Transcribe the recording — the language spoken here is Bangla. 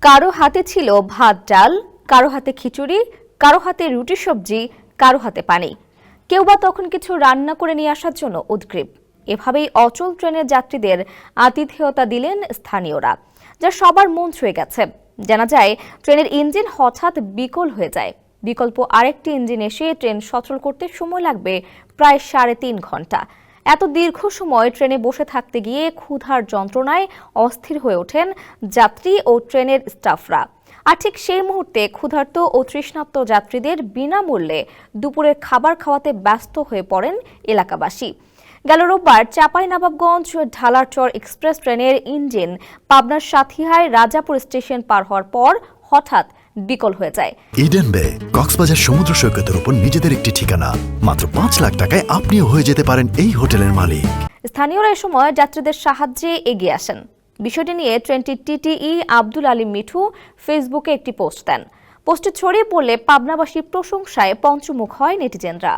কারো হাতে ছিল ভাত ডাল, কারো হাতে খিচুড়ি, কারো হাতে রুটি সবজি, কারো হাতে পানি। কেউ বা তখন কিছু রান্না করে নিয়ে আসার জন্য উদগ্রীব। এভাবেই অচল ট্রেনের যাত্রীদের আতিথেয়তা দিলেন স্থানীয়রা, যা সবার মন ছুঁয়ে গেছে। জানা যায়, ট্রেনের ইঞ্জিন হঠাৎ বিকল হয়ে যায়। বিকল্প আরেকটি ইঞ্জিন এসে ট্রেন সচল করতে সময় লাগবে প্রায় 3.5 ঘন্টা। এত দীর্ঘ সময় ট্রেনে বসে থাকতে গিয়ে ক্ষুধার যন্ত্রণায় অস্থির হয়ে ওঠেন যাত্রী ও ট্রেনের স্টাফরা। আর ঠিক সেই মুহূর্তে ক্ষুধার্ত ও তৃষ্ণার্ত যাত্রীদের বিনামূল্যে দুপুরের খাবার খাওয়াতে ব্যস্ত হয়ে পড়েন এলাকাবাসী। গেল রোববার চাঁপাইনবাবগঞ্জ ঢালারচর এক্সপ্রেস ট্রেনের ইঞ্জিন পাবনার সাথিয়ায় রাজাপুর স্টেশন পার হওয়ার পর হঠাৎ বিকল হয়ে যায়। ইডেন বে কক্সবাজার সমুদ্র সৈকতের উপর নিজেদের একটি ঠিকানা। মাত্র 5 লাখ টাকায় আপনিও হয়ে যেতে পারেন এই হোটেলের মালিক। স্থানীয়রা এ সময় যাত্রীদের সাহায্যে এগিয়ে আসেন। বিষয়টি নিয়ে ট্রেনটির টিটিই আব্দুল আলী মিঠু ফেসবুকে একটি পোস্ট দেন। পোস্টে ছড়িয়ে পড়লে পাবনাবাসীর প্রশংসায় পঞ্চমুখ হয় নেটিজেনরা।